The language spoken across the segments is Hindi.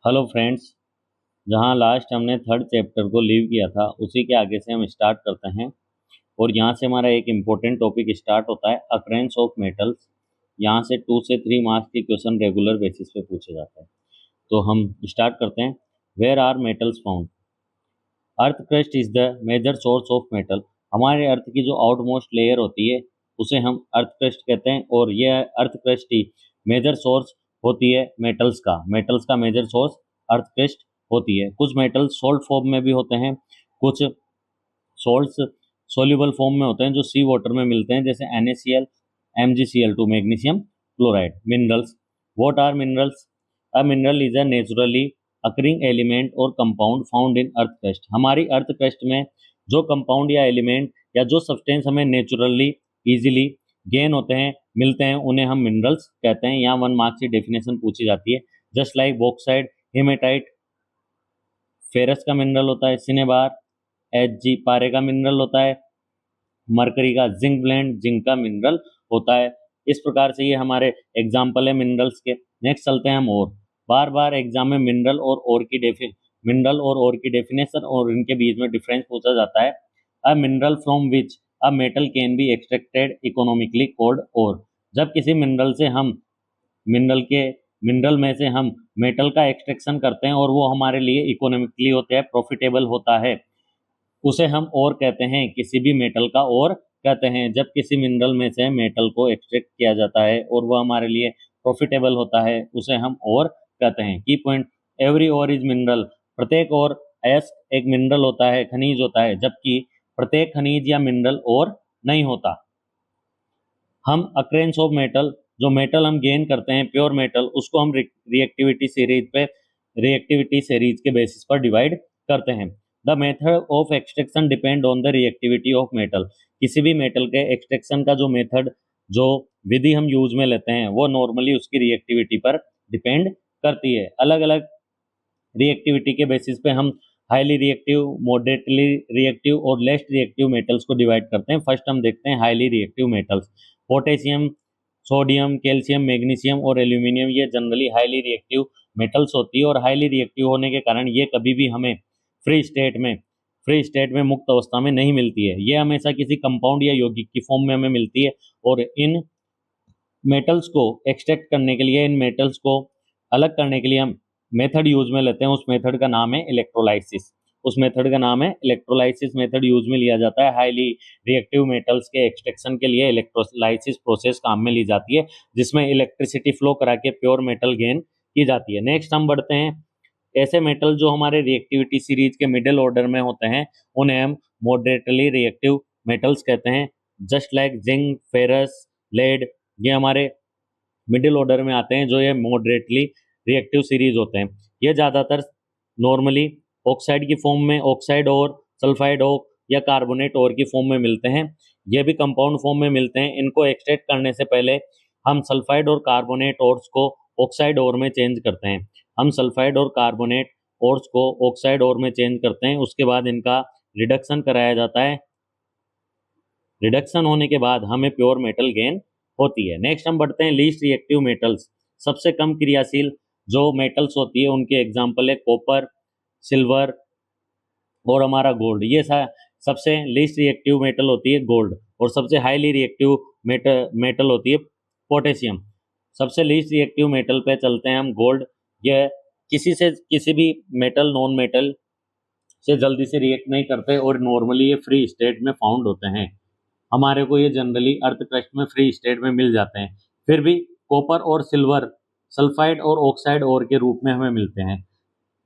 Hello friends. जहां लास्ट हमने थर्ड चैप्टर को लीव किया था उसी के आगे से हम स्टार्ट करते हैं। और यहाँ से हमारा एक इम्पोर्टेंट टॉपिक स्टार्ट होता है अकरेंस ऑफ मेटल्स। यहाँ से 2 से 3 मार्क्स के क्वेश्चन रेगुलर बेसिस पे पूछे जाते हैं। तो हम स्टार्ट करते हैं। Where are metals found? Earth crust is the major source of metal. हमारे अर्थ की जो आउटमोस्ट लेयर होती है उसे हम अर्थ क्रस्ट कहते हैं, और यह अर्थ क्रस्ट ही मेजर सोर्स होती है मेटल्स का मेजर सोर्स अर्थ क्रस्ट होती है। कुछ मेटल्स सोल्ट फॉर्म में भी होते हैं, कुछ सोल्ट्स सोल्यूबल फॉर्म में होते हैं जो सी वाटर में मिलते हैं, जैसे NaCl, MgCl2, magnesium chloride. Minerals, what are minerals? A mineral is a naturally occurring element और compound found in earth crust. हमारी अर्थ क्रस्ट में जो कंपाउंड या एलिमेंट या जो सब्सटेंस हमें नेचुरली इजीली गेन होते हैं, मिलते हैं, उन्हें हम मिनरल्स कहते हैं। यहाँ 1 मार्क्स की डेफिनेशन पूछी जाती है। Just like bauxite, hematite ferrous का मिनरल होता है, सिनेबार Hg पारे का मिनरल होता है, मरकरी का जिंक ब्लेंड जिंक का मिनरल होता है। इस प्रकार से ये हमारे एग्जाम्पल है मिनरल्स के। नेक्स्ट चलते हैं हम और। बार बार एग्जाम में मिनरल और ओर की डेफिनेशन और इनके बीच में डिफरेंस पूछा जाता है। A mineral from which a metal can be extracted economically called ore. जब किसी मिनरल के मिनरल में से हम मेटल का एक्सट्रैक्शन करते हैं और वो हमारे लिए इकोनॉमिकली होता है, प्रॉफिटेबल होता है, उसे हम और कहते हैं। किसी भी मेटल का और कहते हैं। जब किसी मिनरल में से मेटल को एक्सट्रैक्ट किया जाता है और वह हमारे लिए प्रॉफिटेबल होता है, उसे हम और कहते हैं। की पॉइंट, एवरी और इज मिनरल। प्रत्येक और एस एक मिनरल होता है, खनिज होता है, जबकि प्रत्येक खनिज या मिनरल और नहीं होता। हम अक्रेंस ऑफ मेटल, जो मेटल हम गेन करते हैं प्योर मेटल, उसको हम रिएक्टिविटी सीरीज के बेसिस पर डिवाइड करते हैं। The method of extraction depend on the reactivity of metal. किसी भी मेटल के एक्सट्रैक्शन का जो मेथड, जो विधि हम यूज में लेते हैं, वो नॉर्मली उसकी रिएक्टिविटी पर डिपेंड करती है। अलग अलग रिएक्टिविटी के बेसिस पे हम हाईली रिएक्टिव, मॉडरेटली रिएक्टिव और लेस रिएक्टिव मेटल्स को डिवाइड करते हैं। फर्स्ट हम देखते हैं highly reactive metals. Potassium, sodium, calcium, magnesium और एल्यूमिनियम, ये जनरली हाईली रिएक्टिव मेटल्स होती है। और हाईली रिएक्टिव होने के कारण ये कभी भी हमें फ्री स्टेट में मुक्त अवस्था में नहीं मिलती है। ये हमेशा किसी कंपाउंड या यौगिक की फॉर्म में हमें मिलती है। और इन मेटल्स को एक्सट्रैक्ट करने के लिए, इन मेटल्स को अलग करने के लिए हम मेथड यूज में लेते हैं। उस मेथड का नाम है इलेक्ट्रोलाइसिस मेथड यूज में लिया जाता है। हाईली रिएक्टिव मेटल्स के एक्सट्रैक्शन के लिए इलेक्ट्रोलाइसिस प्रोसेस काम में ली जाती है, जिसमें इलेक्ट्रिसिटी फ्लो करा के प्योर मेटल गेन की जाती है। नेक्स्ट हम बढ़ते हैं। ऐसे मेटल जो हमारे रिएक्टिविटी सीरीज के मिडिल ऑर्डर में होते हैं, उन्हें हम मॉडरेटली रिएक्टिव मेटल्स कहते हैं। Just like zinc, ferrous, lead, ये हमारे मिडिल ऑर्डर में आते हैं, जो ये मॉडरेटली रिएक्टिव सीरीज होते हैं। ये ज़्यादातर नॉर्मली ऑक्साइड की फॉर्म में, ऑक्साइड और सल्फाइड और या कार्बोनेट और की फॉर्म में मिलते हैं। ये भी कंपाउंड फॉर्म में मिलते हैं। इनको एक्सट्रैक्ट करने से पहले हम सल्फाइड और कार्बोनेट ओर्स को ऑक्साइड ओर में चेंज करते हैं। हम सल्फाइड और कार्बोनेट ओर्स को ऑक्साइड ओर में चेंज करते हैं। उसके बाद इनका रिडक्शन कराया जाता है। रिडक्शन होने के बाद हमें प्योर मेटल गेन होती है। नेक्स्ट हम बढ़ते हैं लीस्ट रिएक्टिव मेटल्स। सबसे कम क्रियाशील जो मेटल्स होती है उनके एग्जाम्पल है कॉपर, सिल्वर और हमारा गोल्ड। ये सबसे लीस्ट रिएक्टिव मेटल होती है गोल्ड, और सबसे हाईली रिएक्टिव मेटल होती है पोटेशियम। सबसे लीस्ट रिएक्टिव मेटल पे चलते हैं हम, गोल्ड। यह किसी भी मेटल, नॉन मेटल से जल्दी से रिएक्ट नहीं करते और नॉर्मली ये फ्री स्टेट में फाउंड होते हैं। हमारे को ये जनरली अर्थ क्रस्ट में फ्री स्टेट में मिल जाते हैं। फिर भी कॉपर और सिल्वर सल्फाइड और ऑक्साइड ओर के रूप में हमें मिलते हैं।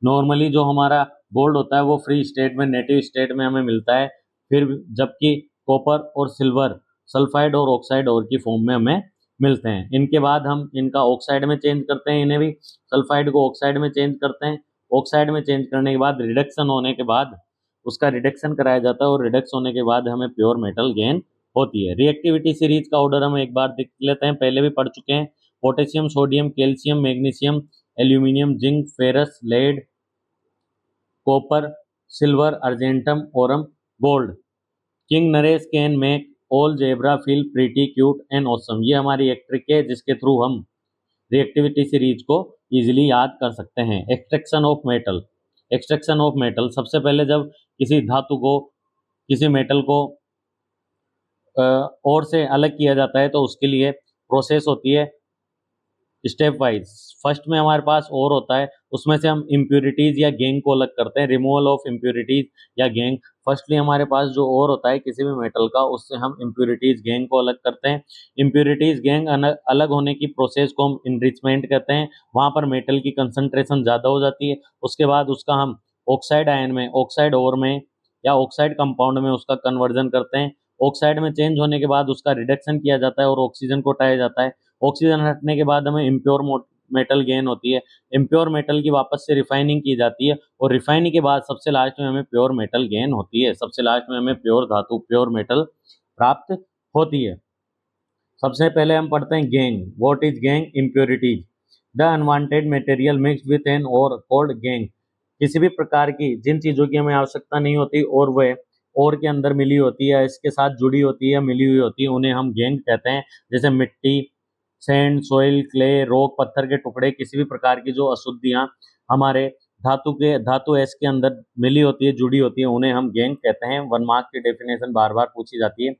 नॉर्मली जो हमारा गोल्ड होता है वो फ्री स्टेट में, नेटिव स्टेट में हमें मिलता है। फिर जबकि कॉपर और सिल्वर सल्फाइड और ऑक्साइड ओर की फॉर्म में हमें मिलते हैं। इनके बाद हम इनका ऑक्साइड में चेंज करते हैं, इन्हें भी सल्फाइड को ऑक्साइड में चेंज करते हैं। ऑक्साइड में चेंज करने के बाद रिडक्शन होने के बाद उसका रिडक्शन कराया जाता है, और रिडक्स होने के बाद हमें प्योर मेटल गेन होती है। रिएक्टिविटी सीरीज का ऑर्डर हम एक बार देख लेते हैं, पहले भी पढ़ चुके हैं। Potassium, sodium, calcium, magnesium, aluminium, zinc, ferrous, lead, copper, silver, argentum, aurum, gold. King Naresh can make all zebra feel pretty cute and awesome. ये हमारी एक ट्रिक है जिसके थ्रू हम रिएक्टिविटी सीरीज को इजीली याद कर सकते हैं। Extraction of metal, extraction of metal, सबसे पहले जब किसी धातु को, किसी मेटल को और से अलग किया जाता है तो उसके लिए प्रोसेस होती है स्टेप वाइज। फर्स्ट में हमारे पास और होता है, उसमें से हम इम्प्यूरिटीज या गैंग को अलग करते हैं, रिमूवल ऑफ इम्प्यूरिटीज या गैंग। फर्स्टली हमारे पास जो और होता है किसी भी मेटल का, उससे हम इम्प्यूरिटीज गैंग को अलग करते हैं। इम्प्यूरिटीज गैंग अलग होने की प्रोसेस को हम इनरिचमेंट कहते हैं। वहां पर मेटल की कंसंट्रेशन ज्यादा हो जाती है, उसके बाद उसका हम ऑक्साइड आयन में, ऑक्साइड ओर में या ऑक्साइड कंपाउंड में उसका कन्वर्जन करते हैं। ऑक्साइड में चेंज होने के बाद उसका रिडक्शन किया जाता है और ऑक्सीजन को हटाया जाता है। ऑक्सीजन हटने के बाद हमें इम्प्योर मेटल गेन होती है। इम्प्योर मेटल की वापस से रिफाइनिंग की जाती है और रिफाइनिंग के बाद सबसे लास्ट में हमें प्योर मेटल गेन होती है। सबसे लास्ट में हमें प्योर धातु, प्योर मेटल प्राप्त होती है। सबसे पहले हम पढ़ते हैं gang. What is gang? Impurities, the unwanted material mixed with an और कॉल्ड गैंग। किसी भी प्रकार की जिन चीजों की हमें आवश्यकता नहीं होती और वह और के अंदर मिली होती है, इसके साथ जुड़ी होती है या मिली हुई होती है, उन्हें हम गैंग कहते हैं। जैसे मिट्टी, सैंड, सोइल, क्ले, रॉक, पत्थर के टुकड़े, किसी भी प्रकार की जो अशुद्धियां हमारे धातु एस के अंदर मिली होती है, जुड़ी होती है, उन्हें हम गैंग कहते हैं। 1 मार्क की डेफिनेशन बार बार पूछी जाती है।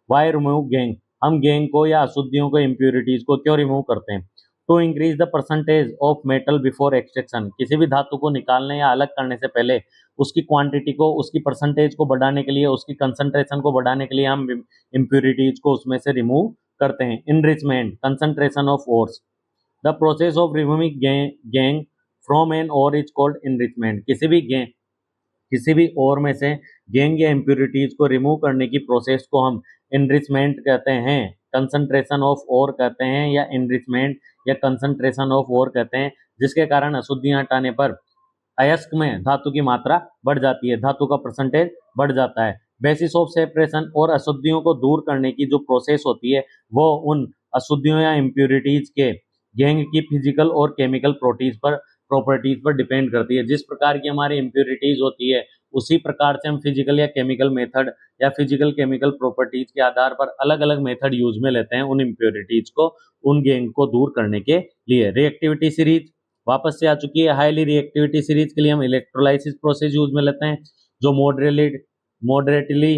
Why remove gangue? हम गैंग को या अशुद्धियों को, इम्प्यूरिटीज को क्यों रिमूव करते हैं? To increase the percentage of metal before extraction. किसी भी धातु को निकालने या अलग करने से पहले उसकी क्वांटिटी को, उसकी परसेंटेज को बढ़ाने के लिए, उसकी कंसंट्रेशन को बढ़ाने के लिए हम इम्प्यूरिटीज को उसमें से रिमूव करते हैं। Enrichment, concentration of ores, the process of removing gangue from an ore is called enrichment. किसी भी ओर में से गैंग या इम्प्यूरिटीज को रिमूव करने की प्रोसेस को हम इनरिचमेंट कहते हैं, कंसंट्रेशन ऑफ ओर कहते हैं, या इनरिचमेंट या कंसंट्रेशन ऑफ ओर कहते हैं, जिसके कारण अशुद्धियां हटाने पर अयस्क में धातु की मात्रा बढ़ जाती है, धातु का परसेंटेज बढ़ जाता है। बेसिस ऑफ सेपरेशन, और अशुद्धियों को दूर करने की जो प्रोसेस होती है वो उन अशुद्धियों या इम्प्यूरिटीज के गैंग की फिजिकल और केमिकल प्रॉपर्टीज पर डिपेंड करती है। जिस प्रकार की हमारी इम्प्यूरिटीज होती है उसी प्रकार से हम फिजिकल या केमिकल मेथड या फिजिकल केमिकल प्रॉपर्टीज के आधार पर अलग अलग मेथड यूज में लेते हैं उन इम्प्यूरिटीज को, उन गैंग को दूर करने के लिए। रिएक्टिविटी सीरीज वापस से आ चुकी है। हाईली रिएक्टिविटी सीरीज के लिए हम इलेक्ट्रोलाइसिस प्रोसेस यूज में लेते हैं। जो मॉडरेटली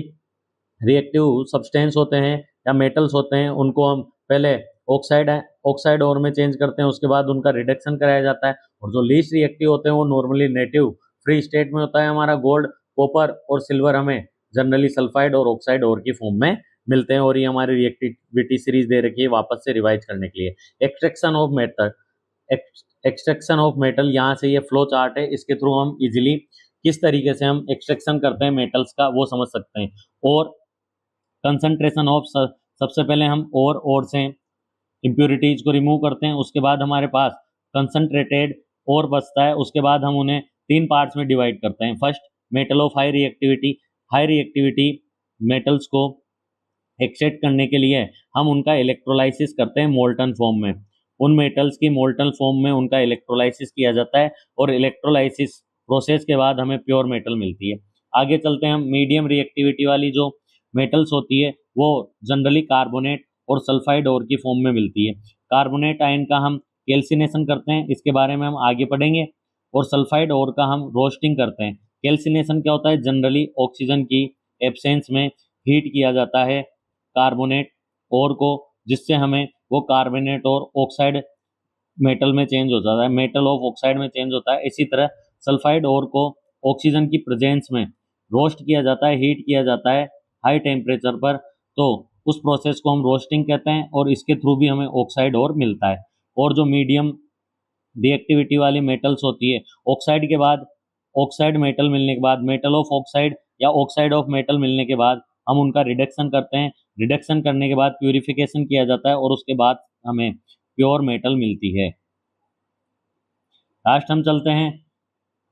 रिएक्टिव सब्सटेंस होते हैं या मेटल्स होते हैं, उनको हम पहले ऑक्साइड ओर में चेंज करते हैं, उसके बाद उनका रिडक्शन कराया जाता है। और जो लीस्ट रिएक्टिव होते हैं वो नॉर्मली नेटिव फ्री स्टेट में होता है। हमारा गोल्ड, कॉपर और सिल्वर हमें जनरली सल्फाइड और ऑक्साइड ओर की फॉर्म में मिलते हैं। और ये हमारी रिएक्टिविटी सीरीज दे रखी है वापस से रिवाइज करने के लिए। Extraction of metal, extraction of metal, यहाँ से ये फ्लो चार्ट है, इसके थ्रू हम इजीली किस तरीके से हम एक्सट्रैक्शन करते हैं मेटल्स का वो समझ सकते हैं। और कंसंट्रेशन ऑफ, सबसे पहले हम और से इम्प्यूरिटीज को रिमूव करते हैं, उसके बाद हमारे पास कंसंट्रेटेड और बचता है, उसके बाद हम उन्हें 3 पार्ट्स में डिवाइड करते हैं। First, metal of high reactivity. High reactivity metals को एक्सट्रैक्ट करने के लिए हम उनका इलेक्ट्रोलाइसिस करते हैं मोल्टन फॉर्म में। उन मेटल्स की मोल्टन फॉर्म में उनका इलेक्ट्रोलाइसिस किया जाता है और इलेक्ट्रोलाइसिस प्रोसेस के बाद हमें प्योर मेटल मिलती है। आगे चलते हैं हम। मीडियम रिएक्टिविटी वाली जो मेटल्स होती है वो जनरली कार्बोनेट और सल्फाइड ओर की फॉर्म में मिलती है। कार्बोनेट आयन का हम कैल्सिनेशन करते हैं, इसके बारे में हम आगे पढ़ेंगे। और सल्फाइड ओर का हम रोस्टिंग करते हैं। कैल्सिनेशन क्या होता है? जनरली ऑक्सीजन की एब्सेंस में हीट किया जाता है कार्बोनेट ओर को, जिससे हमें वो कार्बोनेट और ऑक्साइड मेटल में चेंज हो जाता है, मेटल ऑफ ऑक्साइड में चेंज होता है। इसी तरह सल्फाइड ओर को ऑक्सीजन की प्रेजेंस में रोस्ट किया जाता है, हीट किया जाता है हाई टेम्परेचर पर, तो उस प्रोसेस को हम रोस्टिंग कहते हैं और इसके थ्रू भी हमें ऑक्साइड और मिलता है। और जो मीडियम रिएक्टिविटी वाली मेटल्स होती है, ऑक्साइड के बाद, ऑक्साइड मेटल मिलने के बाद, मेटल ऑफ ऑक्साइड या ऑक्साइड ऑफ मेटल मिलने के बाद हम उनका रिडक्शन करते हैं। रिडक्शन करने के बाद प्यूरिफिकेशन किया जाता है और उसके बाद हमें प्योर मेटल मिलती है। लास्ट हम चलते हैं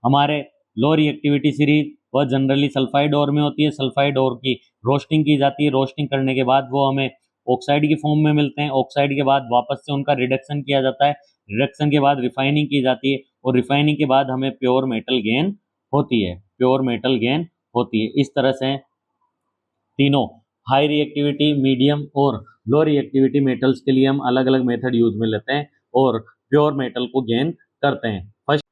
हमारे लो रिएक्टिविटी सीरीज, वह जनरली सल्फाइड ओर में होती है। सल्फाइड ओर की रोस्टिंग की जाती है, रोस्टिंग करने के बाद वो हमें ऑक्साइड की फॉर्म में मिलते हैं। ऑक्साइड के बाद वापस से उनका रिडक्शन किया जाता है, रिडक्शन के बाद रिफाइनिंग की जाती है और रिफाइनिंग के बाद हमें प्योर मेटल गेन होती है, प्योर मेटल गेन होती है। इस तरह से तीनों हाई रिएक्टिविटी, मीडियम और लो रिएक्टिविटी मेटल्स के लिए हम अलग अलग मेथड यूज में लेते हैं और प्योर मेटल को गेन करते हैं। First,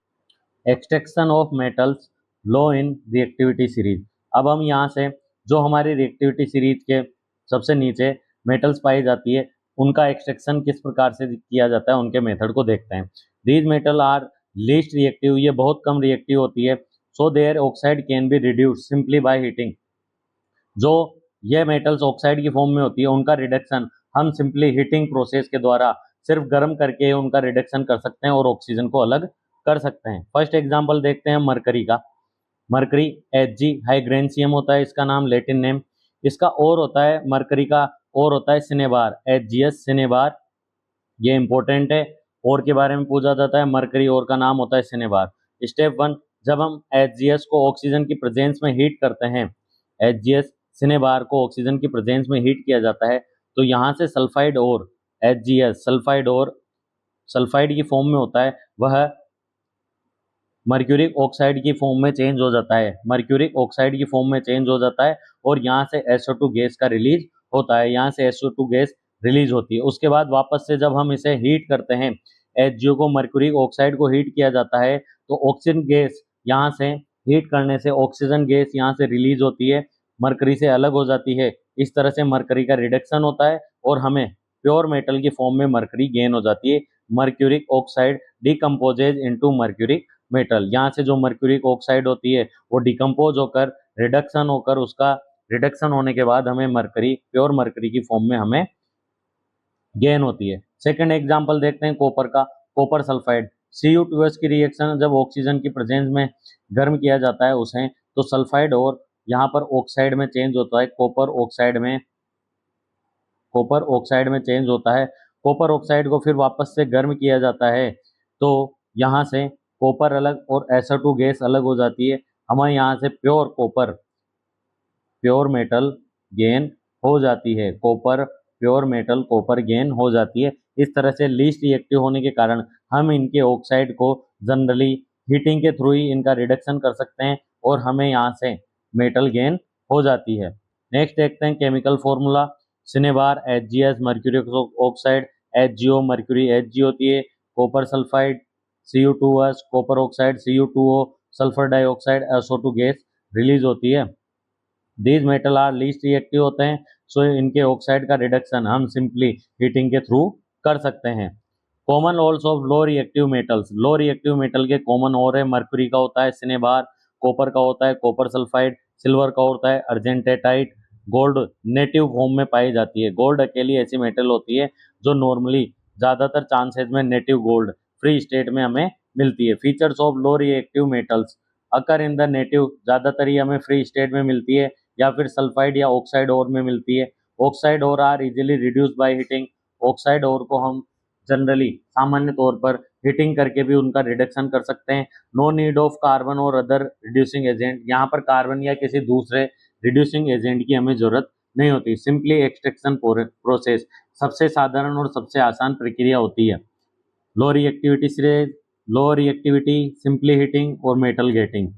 extraction of metals low in reactivity series. अब हम यहाँ से जो हमारी रिएक्टिविटी सीरीज के सबसे नीचे मेटल्स पाई जाती है उनका एक्सट्रैक्शन किस प्रकार से किया जाता है, उनके मेथड को देखते हैं। These metal are least reactive, ये बहुत कम रिएक्टिव होती है। So their oxide can be reduce simply by heating. जो ये मेटल्स ऑक्साइड की फॉर्म में होती है उनका रिडक्शन हम सिंपली हीटिंग प्रोसेस के द्वारा सिर्फ गर्म करके उनका रिडक्शन कर सकते हैं और ऑक्सीजन को अलग कर सकते हैं। फर्स्ट एग्जांपल देखते हैं मरकरी का। मरकरी Hg हाइग्रेंसियम होता है इसका नाम, लैटिन नेम। इसका और होता है मरकरी का और होता है सिनेबार, HgS सिनेबार। ये इंपॉर्टेंट है, और के बारे में पूछा जाता है। मरकरी और का नाम होता है सिनेबार। स्टेप 1, जब हम HgS को ऑक्सीजन की प्रेजेंस में हीट करते हैं, HgS सिनेबार को ऑक्सीजन की प्रेजेंस में हीट किया जाता है, तो यहाँ से सल्फाइड और HgS सल्फाइड और सल्फाइड की फॉर्म में होता है, वह मर्क्यूरिक ऑक्साइड की फॉर्म में चेंज हो जाता है। मर्क्यूरिक ऑक्साइड की फॉर्म में चेंज हो जाता है और यहाँ से SO2 गैस का रिलीज होता है। यहाँ से SO2 गैस रिलीज होती है। उसके बाद वापस से जब हम इसे हीट करते हैं, HgO को मर्क्यूरिक ऑक्साइड को हीट किया जाता है, तो ऑक्सीजन गैस यहाँ से हीट करने से ऑक्सीजन गैस यहाँ से रिलीज होती है, मरकरी से अलग हो जाती है। इस तरह से मरकरी का रिडक्शन होता है और हमें प्योर मेटल की फॉर्म में मरकरी गेन हो जाती है। Mercuric oxide decomposes into mercuric metal. यहाँ से जो मर्क्यूरिक ऑक्साइड होती है वो डिकम्पोज होकर रिडक्शन होकर उसका रिडक्शन होने के बाद हमें मरकरी, प्योर मरकरी की फॉर्म में हमें गेन होती है। सेकंड एग्जांपल देखते हैं कॉपर का। कॉपर सल्फाइड Cu2S की रिएक्शन जब ऑक्सीजन की प्रेजेंस में गर्म किया जाता है उसे, तो सल्फाइड और यहाँ पर ऑक्साइड में चेंज होता है, कॉपर ऑक्साइड में चेंज होता है। कॉपर ऑक्साइड को फिर वापस से गर्म किया जाता है, तो यहाँ से कॉपर अलग और SO2 गैस अलग हो जाती है। हमें यहाँ से प्योर मेटल गेन हो जाती है। प्योर मेटल कॉपर गेन हो जाती है। इस तरह से लीस्ट रिएक्टिव होने के कारण हम इनके ऑक्साइड को जनरली हीटिंग के थ्रू ही इनका रिडक्शन कर सकते हैं और हमें यहाँ से मेटल गेन हो जाती है। नेक्स्ट देखते हैं chemical formula. Cinnabar HgS mercuric oxide, HgO mercury Hg होती है, copper sulphide Cu2S, copper oxide Cu2O, sulphur dioxide SO2 gas release होती है। These metal are least reactive होते हैं, सो इनके ऑक्साइड का रिडक्शन हम सिंपली हीटिंग के थ्रू कर सकते हैं। Common ores of low reactive metals. Low reactive metal के कॉमन और है, मर्क्यूरी का होता है सिनेबार, कॉपर का होता है कॉपर सल्फाइड, सिल्वर का होता है अर्जेंटेटाइट, गोल्ड नेटिव फॉर्म में पाई जाती है। गोल्ड अकेली ऐसी मेटल होती है जो नॉर्मली ज़्यादातर चांसेस में नेटिव गोल्ड फ्री स्टेट में हमें मिलती है। Features of low reactive metals occur in the native, ज़्यादातर ही हमें फ्री स्टेट में मिलती है या फिर सल्फाइड या ऑक्साइड ओर में मिलती है। Oxide ore are easily reduce by heating. Oxide ore को हम जनरली सामान्य तौर पर हीटिंग करके भी उनका रिडक्शन कर सकते हैं। नो नीड ऑफ कार्बन और अदर रिड्यूसिंग एजेंट, यहाँ पर कार्बन या किसी दूसरे रिड्यूसिंग एजेंट की हमें जरूरत नहीं होती। सिंपली एक्सट्रैक्शन प्रोसेस सबसे साधारण और सबसे आसान प्रक्रिया होती है। लो रिएक्टिविटी से लो रिएक्टिविटी, सिंपली हीटिंग और मेटल गेटिंग।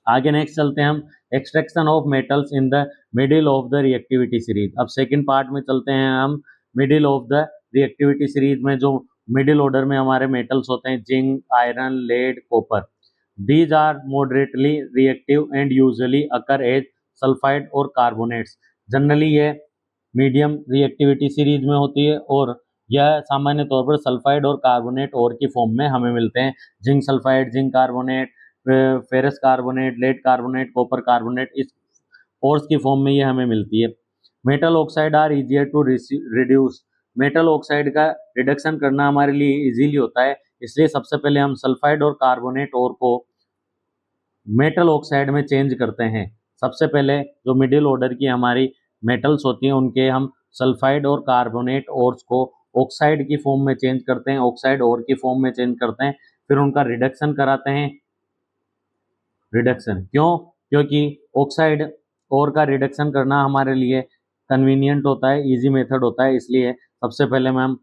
आगे नेक्स्ट चलते हैं हम extraction of metals in the middle of the reactivity series. अब सेकंड पार्ट में चलते हैं हम middle of the reactivity series में। जो मिडिल ऑर्डर में हमारे मेटल्स होते हैं zinc, iron, lead, copper. These are moderately reactive and usually occur as sulphide और कार्बोनेट्स। जनरली ये मीडियम रिएक्टिविटी सीरीज में होती है और यह सामान्य तौर पर सल्फाइड और कार्बोनेट और की फॉर्म में हमें मिलते हैं। Zinc sulphide, zinc carbonate, ferrous carbonate, lead carbonate, copper carbonate, इस ओर्स की फॉर्म में ये हमें मिलती है। Metal oxide are easier to reduce. Metal oxide का रिडक्शन करना हमारे लिए इजीली होता है, इसलिए सबसे पहले हम सल्फाइड और कार्बोनेट ओर को मेटल ऑक्साइड में चेंज करते हैं। सबसे पहले जो मिडिल ऑर्डर की हमारी मेटल्स होती हैं उनके हम सल्फाइड और कार्बोनेट ओर्स को ऑक्साइड की फॉर्म में चेंज करते हैं, ऑक्साइड ओर की फॉर्म में चेंज करते हैं, फिर उनका रिडक्शन कराते हैं। रिडक्शन क्यों? क्योंकि ऑक्साइड ओर का रिडक्शन करना हमारे लिए कन्वीनियंट होता है, इजी मेथड होता है, इसलिए सबसे पहले हम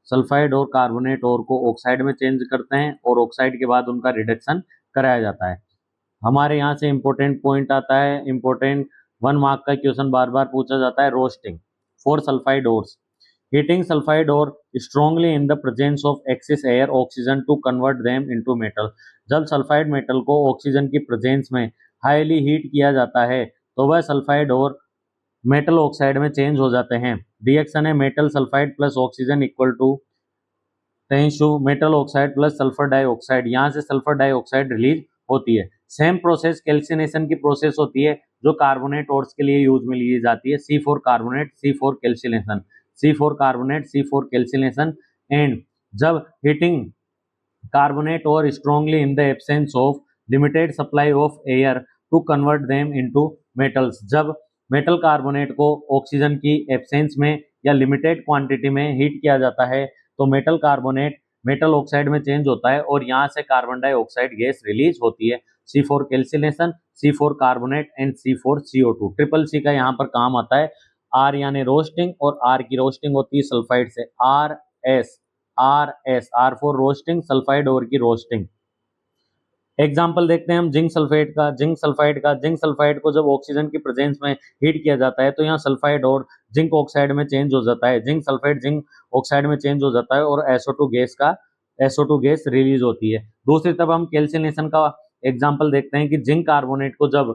सल्फाइड और कार्बोनेट ओर को ऑक्साइड में चेंज करते हैं और ऑक्साइड के बाद उनका रिडक्शन कराया जाता है। हमारे यहाँ से इंपॉर्टेंट पॉइंट आता है, इंपॉर्टेंट 1 मार्क का क्वेश्चन बार बार पूछा जाता है, roasting for sulphide ores. Heating sulfide ore strongly in the presence of excess air oxygen to convert them into metal. जब सल्फाइड मेटल को ऑक्सीजन की प्रेजेंस में हाईली हीट किया जाता है तो वह सल्फाइड और मेटल ऑक्साइड में चेंज हो जाते हैं। रिएक्शन है metal sulphide plus oxygen equal to metal oxide plus sulphur dioxide. यहाँ से सल्फर डाइऑक्साइड रिलीज होती है। सेम प्रोसेस कैल्सिनेशन की प्रोसेस होती है जो कार्बोनेट ओर्स के लिए यूज में ली जाती है। C4 carbonate, C4 calcination, C4 carbonate, C4 calcination. And जब हीटिंग कार्बोनेट और strongly in the absence of limited supply of air to convert them into metals. जब मेटल कार्बोनेट को ऑक्सीजन की एब्सेंस में या लिमिटेड क्वांटिटी में हीट किया जाता है तो मेटल कार्बोनेट मेटल ऑक्साइड में चेंज होता है और यहाँ से कार्बन डाइऑक्साइड गैस रिलीज होती है। C4 calcination, C4 carbonate and C4 CO2। Triple C का यहाँ पर काम आता है। R यानी रोस्टिंग और R की रोस्टिंग होती है सल्फाइड से। R for roasting, sulphide ore की रोस्टिंग। एग्जाम्पल देखते हैं हम जिंक सल्फेट का, जिंक सल्फाइड को जब ऑक्सीजन की प्रेजेंस में हीट किया जाता है तो यहाँ सल्फाइड और जिंक ऑक्साइड में चेंज हो जाता है। जिंक सल्फेट जिंक ऑक्साइड में चेंज हो जाता है और SO2 गैस रिलीज होती है। दूसरी तरफ हम कैल्सिनेशन का एग्जाम्पल देखते हैं कि जिंक कार्बोनेट को जब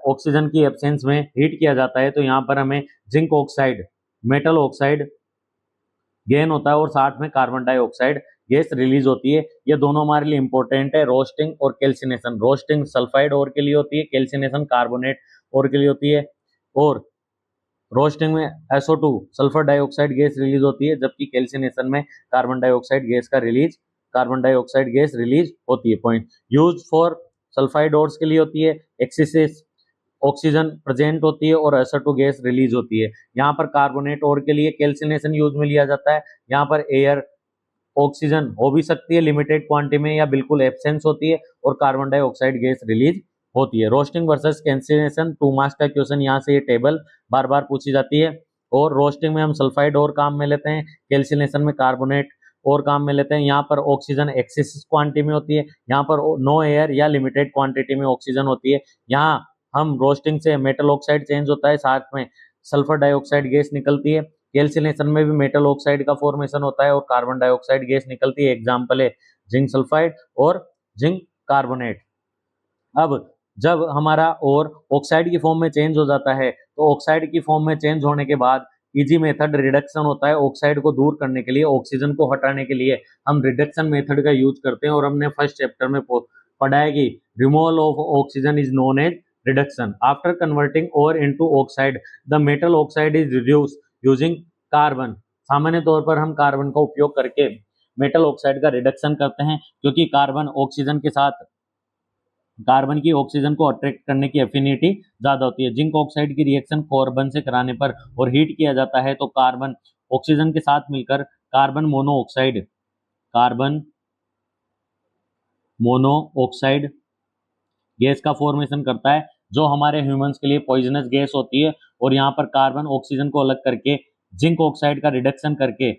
ऑक्सीजन की एब्सेंस में हीट किया जाता है तो यहाँ पर हमें zinc oxide metal oxide gain होता है और साथ में कार्बन डाइऑक्साइड गैस रिलीज होती है। ये दोनों हमारे लिए इंपॉर्टेंट है, रोस्टिंग और कैल्सिनेशन। रोस्टिंग सल्फाइड ओर के लिए होती है, कैल्सिनेशन कार्बोनेट ओर के लिए होती है। और रोस्टिंग में SO2 sulphur dioxide gas release होती है जबकि कैल्सिनेशन में कार्बन डाइऑक्साइड गैस रिलीज होती है। Point use for sulphide ores के लिए होती है, एक्सेस ऑक्सीजन प्रेजेंट होती है और SO2 गैस रिलीज होती है। यहाँ पर कार्बोनेट ओर के लिए कैल्सिनेशन यूज में लिया जाता है। यहाँ पर एयर ऑक्सीजन हो भी सकती है लिमिटेड क्वांटिटी में या बिल्कुल एब्सेंस होती है और कार्बन डाइऑक्साइड गैस रिलीज होती है। रोस्टिंग वर्सेस कैल्सिनेशन 2 मार्क्स का क्वेश्चन यहाँ से ये टेबल बार बार पूछी जाती है। और रोस्टिंग में हम सल्फाइड और काम में लेते हैं, कैल्सिनेशन में कार्बोनेट और काम में लेते हैं। यहाँ पर ऑक्सीजन एक्सेस क्वांटिटी में होती है, यहाँ पर नो एयर या लिमिटेड क्वांटिटी में ऑक्सीजन होती है। यहाँ हम रोस्टिंग से मेटल ऑक्साइड चेंज होता है, साथ में सल्फर डाइऑक्साइड गैस निकलती है। कैल्सिनेशन में भी मेटल ऑक्साइड का फॉर्मेशन होता है और कार्बन डाइऑक्साइड गैस निकलती है। एग्जाम्पल है जिंक सल्फाइड और जिंक कार्बोनेट। अब जब हमारा और ऑक्साइड की फॉर्म में चेंज हो जाता है तो ऑक्साइड की फॉर्म में चेंज होने के बाद इजी मेथड रिडक्शन होता है। ऑक्साइड को दूर करने के लिए, ऑक्सीजन को हटाने के लिए हम रिडक्शन मेथड का यूज करते हैं और हमने फर्स्ट चैप्टर में पढ़ा है कि removal of oxygen is known as reduction. After converting ore into oxide the metal oxide is reduce using carbon. सामान्य तौर पर हम कार्बन का उपयोग करके मेटल ऑक्साइड का रिडक्शन करते हैं क्योंकि कार्बन की ऑक्सीजन को अट्रैक्ट करने की एफिनिटी ज्यादा होती है। जिंक ऑक्साइड की रिएक्शन कार्बन से कराने पर और हीट किया जाता है तो कार्बन ऑक्सीजन के साथ मिलकर कार्बन मोनोऑक्साइड गैस का फॉर्मेशन करता है जो हमारे ह्यूमंस के लिए पॉइजनस गैस होती है। और यहाँ पर कार्बन ऑक्सीजन को अलग करके जिंक ऑक्साइड का रिडक्शन करके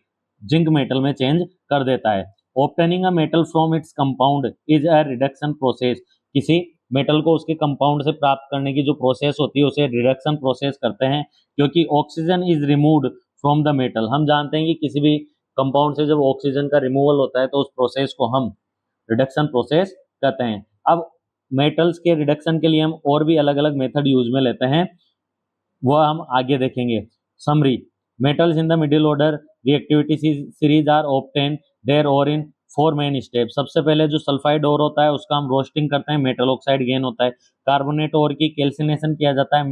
जिंक मेटल में चेंज कर देता है। Obtaining a metal from its compound is a reduction process. किसी मेटल को उसके कंपाउंड से प्राप्त करने की जो प्रोसेस होती है उसे रिडक्शन प्रोसेस कहते हैं क्योंकि oxygen is removed from the metal. हम जानते हैं कि किसी भी कंपाउंड से जब ऑक्सीजन का रिमूवल होता है तो उस प्रोसेस को हम रिडक्शन प्रोसेस कहते हैं। अब मेटल्स के रिडक्शन के लिए हम और भी अलग अलग मेथड यूज में लेते हैं, वह हम आगे देखेंगे। Summary, metals in the middle order reactivity series are obtain their और इन 4 मेन स्टेप। सबसे पहले जो सल्फाइड ओर होता है उसका हम रोस्टिंग करते हैं, मेटल ऑक्साइड गेन होता है। कार्बोनेट ओर की कैल्सिनेशन किया जाता है,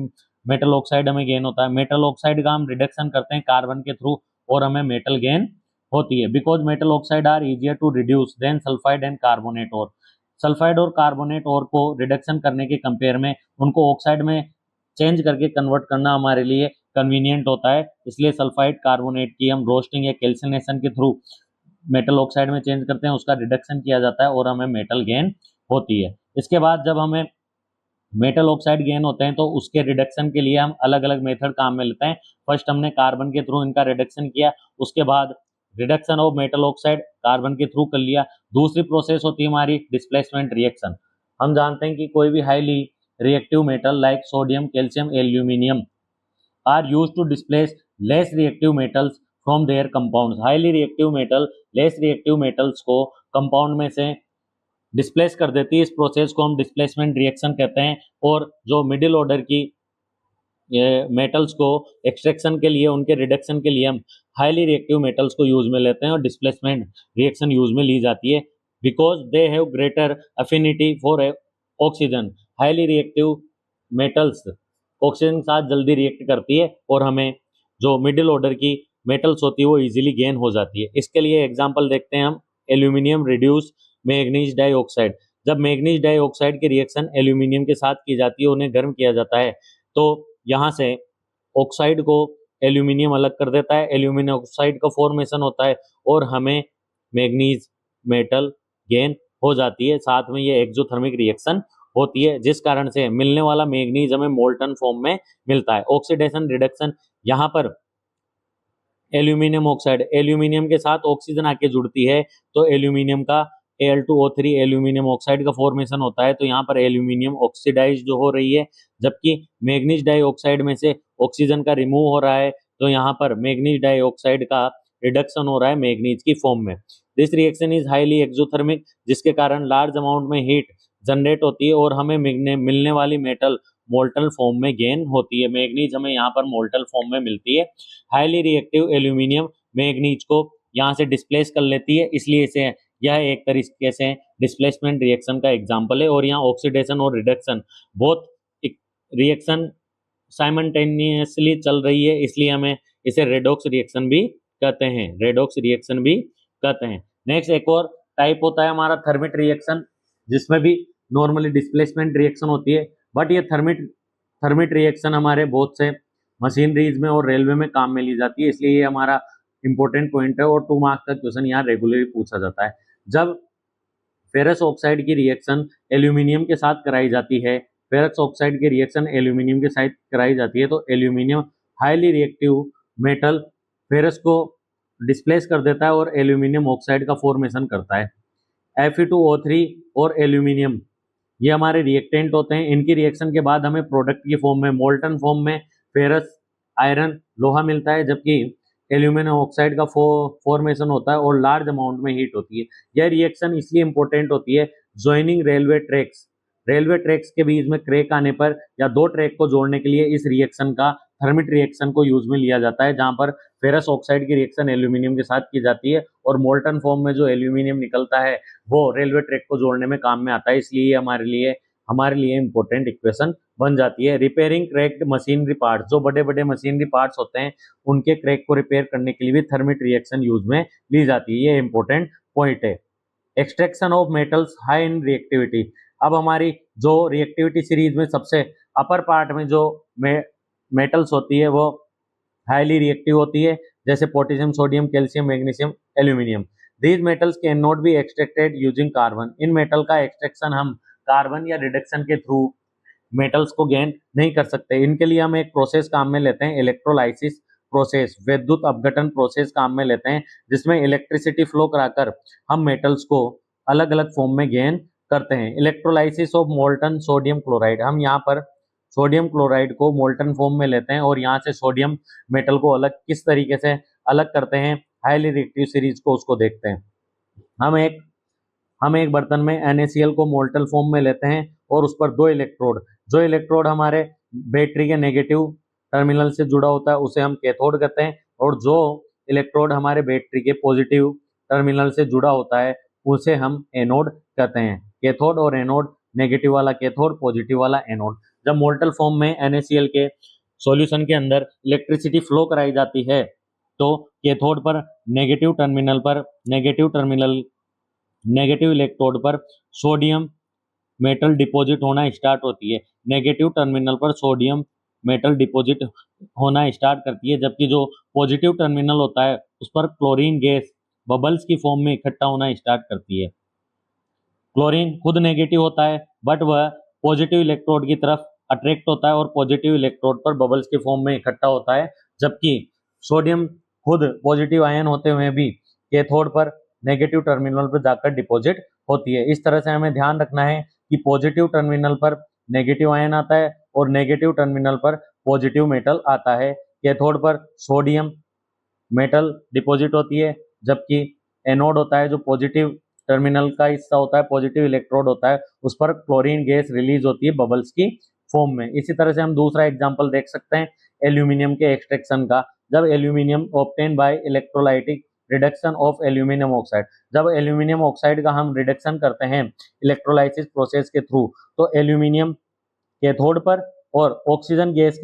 मेटल ऑक्साइड हमें गेन होता है। मेटल ऑक्साइड का हम रिडक्शन करते हैं कार्बन के थ्रू और हमें मेटल गेन होती है। Because metal oxide are easier to reduce than sulphide and carbonate ore. Sulphide और कार्बोनेट ओर को रिडक्शन करने के कंपेयर में उनको ऑक्साइड में चेंज करके कन्वर्ट करना हमारे लिए कन्वीनियंट होता है, इसलिए सल्फाइड कार्बोनेट की हम रोस्टिंग या कैल्सिनेशन के थ्रू मेटल ऑक्साइड में चेंज करते हैं, उसका रिडक्शन किया जाता है और हमें मेटल गेन होती है। इसके बाद जब हमें मेटल ऑक्साइड गेन होते हैं तो उसके रिडक्शन के लिए हम अलग अलग मेथड काम में लेते हैं। फर्स्ट हमने कार्बन के थ्रू इनका रिडक्शन किया, उसके बाद reduction of metal oxide carbon के थ्रू कर लिया। दूसरी प्रोसेस होती है हमारी डिस्प्लेसमेंट रिएक्शन। हम जानते हैं कि कोई भी highly reactive metal like sodium, calcium, aluminium are used to displace less reactive metals from their compounds. Highly reactive metal less reactive metals को कंपाउंड में से डिस्प्लेस कर देती है। इस प्रोसेस को हम डिस्प्लेसमेंट रिएक्शन कहते हैं। और जो मिडिल ऑर्डर की ये मेटल्स को एक्सट्रैक्शन के लिए, उनके रिडक्शन के लिए हम हाईली रिएक्टिव मेटल्स को यूज में लेते हैं और डिस्प्लेसमेंट रिएक्शन यूज में ली जाती है because they have greater affinity for oxygen. Highly reactive metals oxygen के साथ जल्दी रिएक्ट करती है और हमें जो मिडिल ऑर्डर की मेटल्स होती है वो इजीली गेन हो जाती है। इसके लिए एग्जांपल देखते हैं हम, एल्यूमिनियम रिड्यूस मैग्नीज डाइऑक्साइड। जब मैग्नीज डाइऑक्साइड की रिएक्शन एल्यूमिनियम के साथ की जाती है, उन्हें गर्म किया जाता है, तो यहाँ से ऑक्साइड को एल्यूमिनियम अलग कर देता है, एल्यूमिनियम ऑक्साइड का फॉर्मेशन होता है और हमें मैग्नीज मेटल गेन हो जाती है। साथ में ये एक्सोथर्मिक रिएक्शन होती है जिस कारण से मिलने वाला मैग्नीज हमें मोल्टन फॉर्म में मिलता है। ऑक्सीडेशन रिडक्शन, यहाँ पर एल्यूमिनियम ऑक्साइड एल्यूमिनियम के साथ ऑक्सीजन आके जुड़ती है तो एल्यूमिनियम का Al2O3 एल्यूमिनियम ऑक्साइड का फॉर्मेशन होता है। तो यहाँ पर एल्यूमिनियम ऑक्सीडाइज जो हो रही है, जबकि मैग्नीज डाइऑक्साइड में से ऑक्सीजन का रिमूव हो रहा है, तो यहाँ पर मैग्नीज डाइऑक्साइड का रिडक्शन हो रहा है मैग्नीज की फॉर्म में। This reaction is highly exothermic, जिसके कारण लार्ज अमाउंट में हीट जनरेट होती है और हमें मिलने वाली मेटल मोल्टल फॉर्म में गेन होती है। मैग्नीज हमें यहाँ पर मोल्टल फॉर्म में मिलती है। हाईली रिएक्टिव एल्यूमिनियम मैग्नीज को यहाँ से डिस्प्लेस कर लेती है, इसलिए इसे यह एक तरीके से डिस्प्लेसमेंट रिएक्शन का एग्जाम्पल है। और यहाँ ऑक्सीडेशन और रिडक्शन बहुत रिएक्शन साइमल्टेनियसली चल रही है, इसलिए हमें इसे रेडॉक्स रिएक्शन भी कहते हैं, रेडॉक्स रिएक्शन भी कहते हैं। नेक्स्ट एक और टाइप होता है हमारा थर्मिट रिएक्शन, जिसमें भी नॉर्मली डिस्प्लेसमेंट रिएक्शन होती है, बट ये थर्मिट रिएक्शन हमारे बहुत से मशीनरीज में और रेलवे में काम में ली जाती है, इसलिए ये हमारा इंपॉर्टेंट पॉइंट है और 2 मार्क्स का क्वेश्चन यहाँ रेगुलरली पूछा जाता है। जब फेरस ऑक्साइड की रिएक्शन एल्यूमिनियम के साथ कराई जाती है, फेरस ऑक्साइड की रिएक्शन एल्यूमिनियम के साथ कराई जाती है, तो aluminium highly reactive metal ferrous को डिस्प्लेस कर देता है और एल्यूमिनियम ऑक्साइड का फॉर्मेशन करता है। Fe2O3 और एल्यूमिनियम ये हमारे रिएक्टेंट होते हैं। इनकी रिएक्शन के बाद हमें प्रोडक्ट की फॉर्म में, मोल्टन फॉर्म में फेरस, आयरन, लोहा मिलता है, जबकि एल्यूमिनियम ऑक्साइड का फॉर्मेशन होता है और लार्ज अमाउंट में हीट होती है। यह रिएक्शन इसलिए इंपॉर्टेंट होती है, ज्वाइनिंग रेलवे ट्रैक्स के बीच में क्रैक आने पर या 2 ट्रैक को जोड़ने के लिए इस रिएक्शन का, थर्मिट रिएक्शन को यूज में लिया जाता है, जहां पर फेरस ऑक्साइड की रिएक्शन एल्यूमिनियम के साथ की जाती है और मोल्टन फॉर्म में जो एल्यूमिनियम निकलता है वो रेलवे ट्रैक को जोड़ने में काम में आता है। इसलिए हमारे लिए इंपॉर्टेंट इक्वेशन बन जाती है। रिपेयरिंग क्रैक्ड मशीनरी पार्ट्स, जो बड़े बड़े मशीनरी पार्ट्स होते हैं उनके क्रैक को रिपेयर करने के लिए भी थर्मिट रिएक्शन यूज में ली जाती है। ये इंपॉर्टेंट पॉइंट है। Extraction of metals high in reactivity. अब हमारी जो रिएक्टिविटी सीरीज में सबसे अपर पार्ट में जो मेटल्स होती है वो हाईली रिएक्टिव होती है, जैसे potassium, sodium, calcium, magnesium, aluminium. These metals can not be extracted using carbon. In metal का एक्सट्रैक्शन हम कार्बन या रिडक्शन के थ्रू मेटल्स को गेन नहीं कर सकते। इनके लिए हम एक प्रोसेस काम में लेते हैं, इलेक्ट्रोलाइसिस प्रोसेस, विद्युत अपघटन प्रोसेस काम में लेते हैं, जिसमें इलेक्ट्रिसिटी फ्लो कराकर हम मेटल्स को अलग अलग फॉर्म में गेन करते हैं। Electrolysis of molten sodium chloride, हम यहाँ पर सोडियम क्लोराइड को मोल्टन फॉर्म में लेते हैं और यहाँ से सोडियम मेटल को अलग किस तरीके से अलग करते हैं, हाईली रिएक्टिव सीरीज को उसको देखते हैं। हम एक बर्तन में NaCl को मोल्टन फॉर्म में लेते हैं और उस पर 2 इलेक्ट्रोड, जो इलेक्ट्रोड हमारे बैटरी के नेगेटिव टर्मिनल से जुड़ा होता है उसे हम कैथोड कहते हैं, और जो इलेक्ट्रोड हमारे बैटरी के पॉजिटिव टर्मिनल से जुड़ा होता है उसे हम एनोड कहते हैं। कैथोड और एनोड, नेगेटिव वाला कैथोड, पॉजिटिव वाला एनोड। जब मोल्टन फॉर्म में NaCl के सॉल्यूशन के अंदर इलेक्ट्रिसिटी फ्लो कराई जाती है तो कैथोड पर नेगेटिव इलेक्ट्रोड पर सोडियम मेटल डिपॉजिट होना स्टार्ट होती है, नेगेटिव टर्मिनल पर सोडियम मेटल डिपॉजिट होना स्टार्ट करती है, जबकि जो पॉजिटिव टर्मिनल होता है उस पर क्लोरीन गैस बबल्स की फॉर्म में इकट्ठा होना स्टार्ट करती है। क्लोरीन खुद नेगेटिव होता है बट वह पॉजिटिव इलेक्ट्रोड की तरफ अट्रैक्ट होता है और पॉजिटिव इलेक्ट्रोड पर बबल्स के फॉर्म में इकट्ठा होता है, जबकि सोडियम खुद पॉजिटिव आयन होते हुए भी कैथोड पर नेगेटिव टर्मिनल पर जाकर डिपॉजिट होती है। इस तरह से हमें ध्यान रखना है कि पॉजिटिव टर्मिनल पर नेगेटिव आयन आता है और नेगेटिव टर्मिनल पर पॉजिटिव मेटल आता है। कैथोड पर सोडियम मेटल डिपॉजिट होती है, जबकि एनोड होता है जो पॉजिटिव टर्मिनल का हिस्सा होता है, पॉजिटिव इलेक्ट्रोड होता है, उस पर क्लोरीन गैस रिलीज होती है बबल्स की फॉर्म में। इसी तरह से हम दूसरा एग्जांपल देख सकते हैं एल्यूमिनियम के एक्सट्रैक्शन का। जब aluminium obtain bye electrolytic reduction of aluminium oxide, जब एल्यूमिनियम ऑक्साइड का हम रिडक्शन करते हैं इलेक्ट्रोलाइसिस प्रोसेस के थ्रू, तो एल्यूमिनियम कैथोड पर और ऑक्सीजन गैस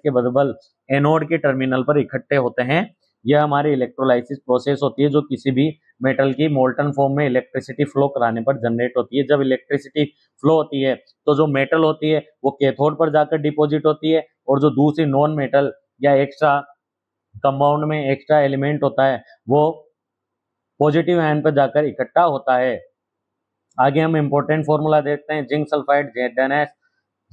के बबल एनोड के टर्मिनल पर इकट्ठे होते हैं। यह हमारी इलेक्ट्रोलाइसिस प्रोसेस होती है जो किसी भी मेटल की मोल्टन फॉर्म में इलेक्ट्रिसिटी फ्लो कराने पर जनरेट होती है। जब इलेक्ट्रिसिटी फ्लो होती है तो जो मेटल होती है वो कैथोड पर जाकर डिपॉजिट होती है, और जो दूसरी नॉन मेटल या एक्स्ट्रा कंपाउंड में एक्स्ट्रा एलिमेंट होता है वो पॉजिटिव आयन पर जाकर इकट्ठा होता है। आगे हम इंपॉर्टेंट फॉर्मूला देखते हैं। Zinc sulphide ZnS,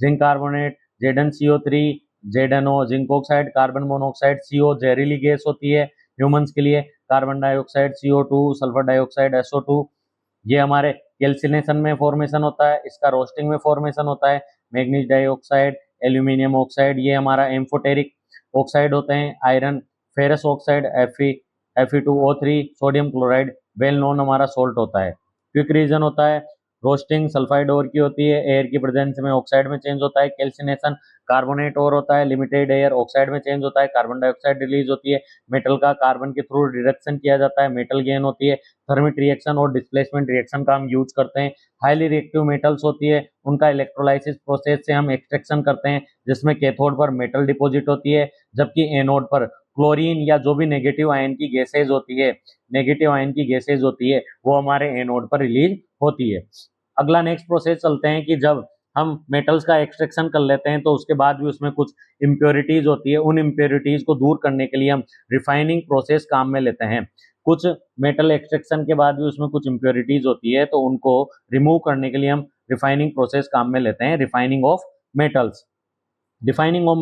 zinc carbonate ZnCO3, ZnO zinc oxide, carbon monoxide CO जहरीली गैस होती है ह्यूमंस के लिए, carbon dioxide CO2, sulphur dioxide SO2, ये हमारे कैल्सिनेशन में फॉर्मेशन होता है, इसका रोस्टिंग में फॉर्मेशन होता है। मैग्नीज डाइऑक्साइड, एल्यूमिनियम ऑक्साइड, ये हमारा एम्फोटेरिक ऑक्साइड होते हैं। Iron ferrous oxide Fe2O3, sodium chloride well known हमारा सोल्ट होता है। क्विक रीजन होता है, रोस्टिंग सल्फाइड ओर की होती है, एयर की प्रेजेंस में ऑक्साइड में चेंज होता है। कैल्सिनेशन कार्बोनेट ओर होता है, लिमिटेड एयर ऑक्साइड में चेंज होता है, कार्बन डाइऑक्साइड रिलीज होती है, मेटल का कार्बन के थ्रू रिडक्शन किया जाता है, मेटल गेन होती है। थर्मिट रिएक्शन और डिस्प्लेसमेंट रिएक्शन का हम यूज करते हैं। हाईली रिएक्टिव मेटल्स होती है, उनका इलेक्ट्रोलाइसिस प्रोसेस से हम एक्सट्रैक्शन करते हैं, जिसमें कैथोड पर मेटल डिपॉजिट होती है, जबकि एनोड पर क्लोरीन या जो भी नेगेटिव आयन की गैसेज होती है, वो हमारे एनोड पर रिलीज होती है। अगला नेक्स्ट प्रोसेस चलते हैं कि जब हम मेटल्स का एक्सट्रैक्शन कर लेते हैं तो उसके बाद भी उसमें कुछ इम्प्योरिटीज होती है, उन इम्प्योरिटीज को दूर करने के लिए हम रिफाइनिंग प्रोसेस काम में लेते हैं। कुछ मेटल एक्सट्रैक्शन के बाद भी उसमें कुछ इम्प्योरिटीज होती है तो उनको रिमूव करने के लिए हम रिफाइनिंग प्रोसेस काम में लेते हैं। Refining of metals, defining of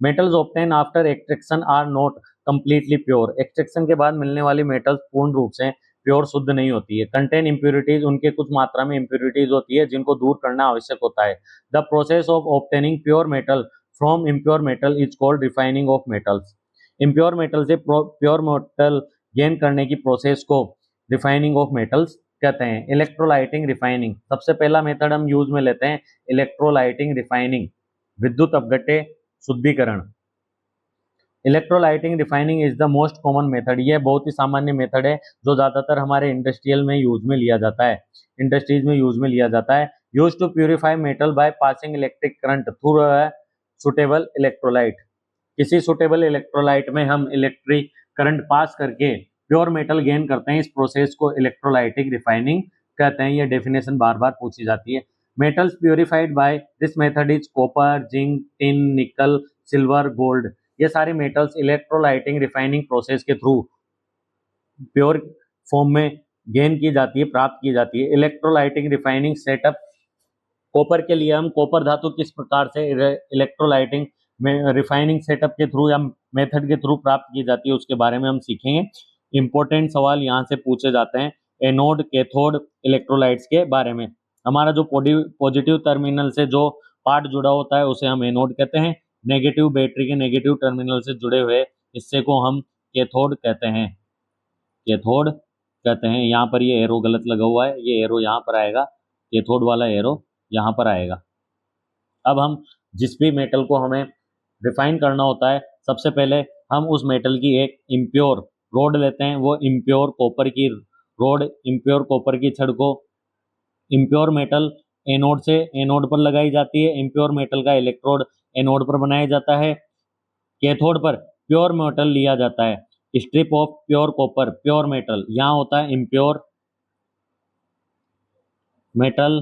metals obtain after extraction are not completely pure. Extraction के बाद मिलने वाली मेटल्स पूर्ण रूप से प्योर शुद्ध नहीं होती है। कंटेन इम्प्योरिटीज, उनके कुछ मात्रा में इम्प्योरिटीज होती है जिनको दूर करना आवश्यक होता है। The process of obtaining pure metal from impure metal is called refining of metals. Impure metal से प्योर मेटल गेन करने की प्रोसेस को रिफाइनिंग ऑफ मेटल्स कहते हैं। इलेक्ट्रोलाइटिंग रिफाइनिंग, सबसे पहला मेथड हम यूज में लेते हैं इलेक्ट्रोलाइटिंग रिफाइनिंग, विद्युत अपघट्य शुद्धिकरण। Electrolytic refining is the most common method, यह बहुत ही सामान्य मेथड है जो ज्यादातर हमारे इंडस्ट्रियल में यूज में लिया जाता है, इंडस्ट्रीज में यूज में लिया जाता है। Use to purify metal by passing electric current through suitable electrolyte. किसी सुटेबल इलेक्ट्रोलाइट में हम इलेक्ट्रिक करंट पास करके प्योर मेटल गेन करते हैं। इस प्रोसेस को इलेक्ट्रोलाइटिक रिफाइनिंग कहते हैं। यह डेफिनेशन बार बार पूछी जाती है। Metals purified by this method is copper, zinc, tin, निकल, सिल्वर, गोल्ड। ये सारे मेटल्स इलेक्ट्रोलाइटिंग रिफाइनिंग प्रोसेस के थ्रू प्योर फॉर्म में गेन की जाती है, प्राप्त की जाती है। इलेक्ट्रोलाइटिंग रिफाइनिंग सेटअप, कॉपर के लिए हम कॉपर धातु किस प्रकार से इलेक्ट्रोलाइटिंग में रिफाइनिंग सेटअप के थ्रू या मेथड के थ्रू प्राप्त की जाती है उसके बारे में हम सीखेंगे। इंपॉर्टेंट सवाल यहाँ से पूछे जाते हैं एनोड कैथोड इलेक्ट्रोलाइट्स के बारे में। हमारा जो पॉजिटिव टर्मिनल से जो पार्ट जुड़ा होता है उसे हम एनोड कहते हैं। नेगेटिव बैटरी के नेगेटिव टर्मिनल से जुड़े हुए हिस्से को हम कैथोड कहते हैं, कैथोड कहते हैं। यहाँ पर ये एरो गलत लगा हुआ है, ये एरो यहाँ पर आएगा, कैथोड वाला एरो यहाँ पर आएगा। अब हम जिस भी मेटल को हमें रिफाइन करना होता है, सबसे पहले हम उस मेटल की एक इम्प्योर रोड लेते हैं। वो इम्प्योर कॉपर की रोड, इम्प्योर कॉपर की छड़ को इम्प्योर मेटल एनोड पर लगाई जाती है। इम्प्योर मेटल का इलेक्ट्रोड एनोड पर बनाया जाता है। कैथोड पर प्योर मेटल लिया जाता है। Strip of pure copper, pure metal, यहाँ होता है इम्प्योर मेटल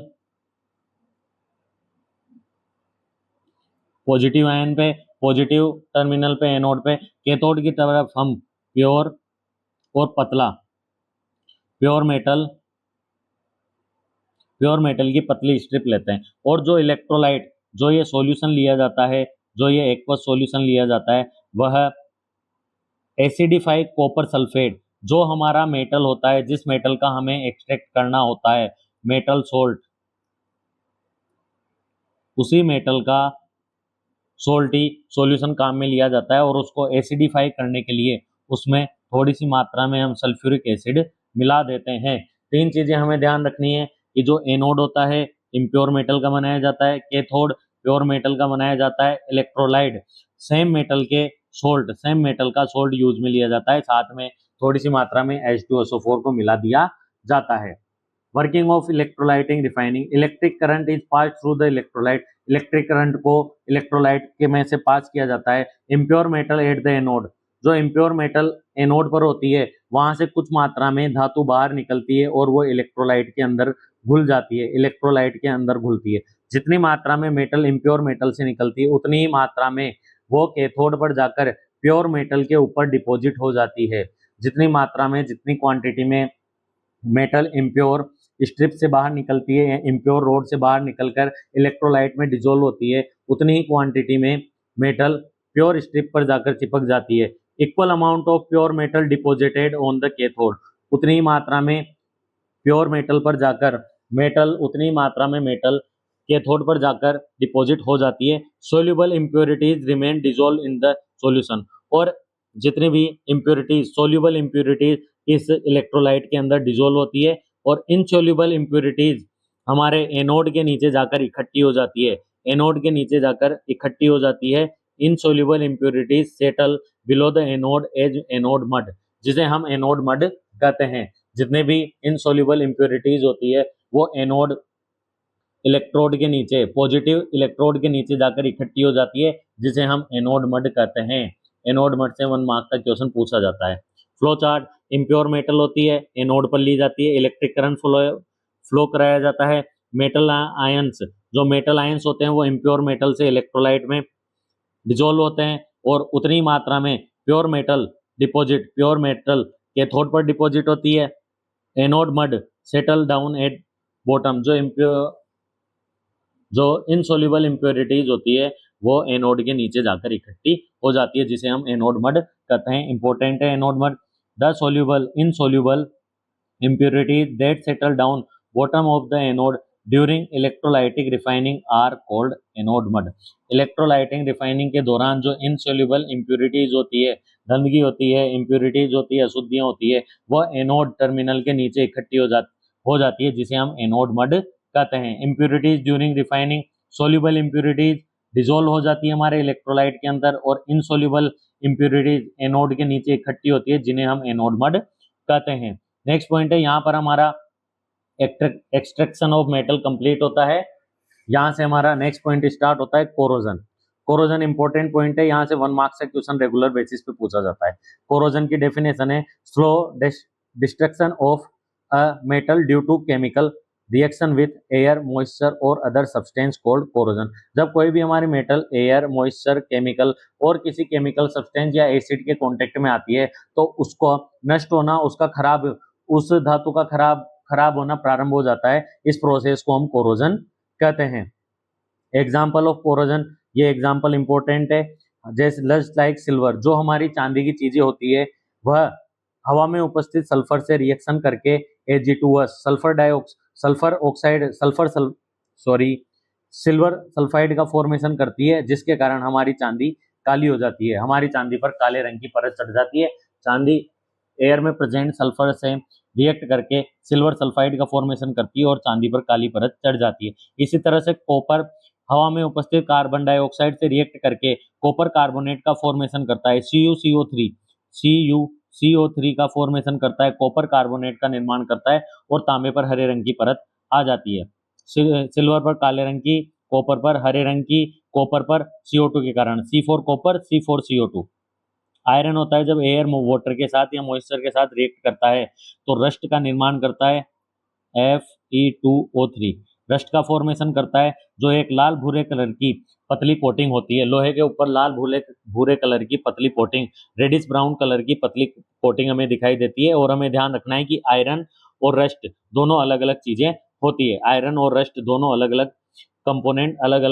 पॉजिटिव आयन पे, पॉजिटिव टर्मिनल पे एनोड पे। कैथोड की तरफ हम प्योर और पतला प्योर मेटल की पतली स्ट्रिप लेते हैं। और जो इलेक्ट्रोलाइट, जो ये सॉल्यूशन लिया जाता है, जो ये एक्वस सॉल्यूशन लिया जाता है, वह एसिडिफाइड कॉपर सल्फेट, जो हमारा मेटल होता है, जिस मेटल का हमें एक्सट्रैक्ट करना होता है, मेटल सोल्ट, उसी मेटल का सोल्टी सॉल्यूशन काम में लिया जाता है और उसको एसिडिफाई करने के लिए उसमें थोड़ी सी मात्रा में हम सल्फ्यूरिक एसिड मिला देते हैं। तीन चीजें हमें ध्यान रखनी है कि जो एनोड होता है इम्प्योर मेटल का बनाया जाता है, कैथोड प्योर मेटल का बनाया जाता है, इलेक्ट्रोलाइट सेम मेटल के सोल्ट सेम मेटल का सोल्ट यूज में लिया जाता है, साथ में थोड़ी सी मात्रा में H2SO4 को मिला दिया जाता है। Working of electrolytic refining, electric current is pass through the electrolyte, electric current को इलेक्ट्रोलाइट के में से पास किया जाता है। Impure metal at the anode, जो इम्प्योर मेटल एनोड पर होती है वहां से कुछ मात्रा में धातु बाहर निकलती है और वो इलेक्ट्रोलाइट के अंदर घुल जाती है, इलेक्ट्रोलाइट के अंदर घुलती है। जितनी मात्रा में मेटल इम्प्योर मेटल से निकलती है उतनी ही मात्रा में वो कैथोड पर जाकर प्योर मेटल के ऊपर डिपॉजिट हो जाती है। जितनी मात्रा में जितनी क्वांटिटी में मेटल इम्प्योर स्ट्रिप से बाहर निकलती है, इम्प्योर रोड से बाहर निकलकर इलेक्ट्रोलाइट में डिजोल्व होती है, उतनी ही क्वांटिटी में मेटल प्योर स्ट्रिप पर जाकर चिपक जाती है। Equal amount of pure metal deposited on the cathode, उतनी ही मात्रा में प्योर मेटल पर जाकर मेटल उतनी मात्रा में मेटल कैथोड पर जाकर डिपॉजिट हो जाती है। Soluble impurities remain dissolve in the solution, और जितनी भी इम्प्योरिटीज सोल्यूबल इम्प्योरिटीज इस इलेक्ट्रोलाइट के अंदर डिजोल्व होती है और इनसोल्यूबल इम्प्योरिटीज हमारे एनोड के नीचे जाकर इकट्ठी हो जाती है, एनोड के नीचे जाकर इकट्ठी हो जाती है। Insoluble impurities settle below the anode as anode mud, जिसे हम एनोड मड कहते हैं। जितने भी इनसोल्यूबल इम्प्योरिटीज होती है वो एनोड इलेक्ट्रोड के नीचे पॉजिटिव इलेक्ट्रोड के नीचे जाकर इकट्ठी हो जाती है, जिसे हम एनोड मड कहते हैं। एनोड मड से 1 मार्क का क्वेश्चन पूछा जाता है। फ्लो चार्ट, इम्प्योर मेटल होती है एनोड पर ली जाती है, इलेक्ट्रिक करंट फ्लो कराया जाता है। मेटल आयंस, जो मेटल आयंस होते हैं वो इम्प्योर मेटल से इलेक्ट्रोलाइट में डिजोल्व होते हैं और उतनी मात्रा में प्योर मेटल कैथोड पर डिपॉजिट होती है। Anode mud settle down at bottom, जो इनसोल्यूबल इम्प्योरिटीज होती है वो एनोड के नीचे जाकर इकट्ठी हो जाती है, जिसे हम एनोड मड कहते हैं। इंपॉर्टेंट है anode mud. The insoluble impurities that settle down bottom of the anode during electrolytic refining are called anode mud। Electrolytic refining के दौरान जो इनसोल्यूबल इम्प्योरिटीज होती है, गंदगी होती है, इम्प्योरिटीज होती है, अशुद्धियां होती है, वह एनोड टर्मिनल के नीचे इकट्ठी हो जाती है, जिसे हम एनोड मड कहते हैं। Impurities during refining, soluble impurities dissolve हो जाती है हमारे इलेक्ट्रोलाइट के अंदर और इनसोल्यूबल इम्प्योरिटीज एनोड के नीचे इकट्ठी होती है, जिन्हें हम एनोड मड कहते हैं। नेक्स्ट पॉइंट है, यहाँ पर हमारा एक्सट्रैक्शन ऑफ मेटल कंप्लीट होता है। यहाँ से हमारा नेक्स्ट पॉइंट स्टार्ट होता है कोरोजन। कोरोजन इंपॉर्टेंट पॉइंट है, यहाँ से 1 मार्क्स का क्वेश्चन रेगुलर बेसिस पे पूछा जाता है। कोरोजन की डेफिनेशन है slow destruction of a metal due to chemical reaction with air moisture और अदर सब्सटेंस कॉल्ड कोरोजन। जब कोई भी हमारी मेटल एयर मॉइस्चर केमिकल और किसी केमिकल सब्सटेंस या एसिड के कांटेक्ट में आती है तो उसको नष्ट होना, उसका खराब, उस धातु का खराब होना प्रारंभ हो जाता है। इस प्रोसेस को हम कोरोजन कहते हैं। एग्जाम्पल ऑफ कोरोजन, ये एग्जाम्पल इंपॉर्टेंट है। जैसे जस्ट लाइक सिल्वर, जो हमारी चांदी की चीजें होती है वह हवा में उपस्थित सल्फर से रिएक्शन करके Ag2S सिल्वर सल्फाइड का फॉर्मेशन करती है, जिसके कारण हमारी चांदी काली हो जाती है, हमारी चांदी पर काले रंग की परत चढ़ जाती है। चांदी एयर में प्रेजेंट सल्फर से रिएक्ट करके सिल्वर सल्फाइड का फॉर्मेशन करती है और चांदी पर काली परत चढ़ जाती है। इसी तरह से कॉपर हवा में उपस्थित कार्बन डाइऑक्साइड से रिएक्ट करके कॉपर कार्बोनेट का फॉर्मेशन करता है, CuCO3 का फॉर्मेशन करता है, कॉपर कार्बोनेट का निर्माण करता है और तांबे पर हरे रंग की परत आ जाती है। सिल्वर पर काले रंग की, कॉपर पर हरे रंग की, कॉपर पर CO2 के कारण C4 कॉपर C4CO2। आयरन होता है जब एयर वाटर के साथ या मॉइस्चर के साथ रिएक्ट करता है तो रस्ट का निर्माण करता है, Fe2O3 रस्ट का फॉर्मेशन करता है, जो एक लाल भूरे कलर की पतली कोटिंग होती है। लोहे के ऊपर लाल भूरे कलर की पतली कोटिंग, रेडिश ब्राउन कलर की पतली कोटिंग हमें दिखाई देती है। और हमें ध्यान रखना है कि आयरन और रस्ट दोनों अलग अलग चीजें होती है। आयरन और रस्ट दोनों अलग अलग कंपोनेंट, अलग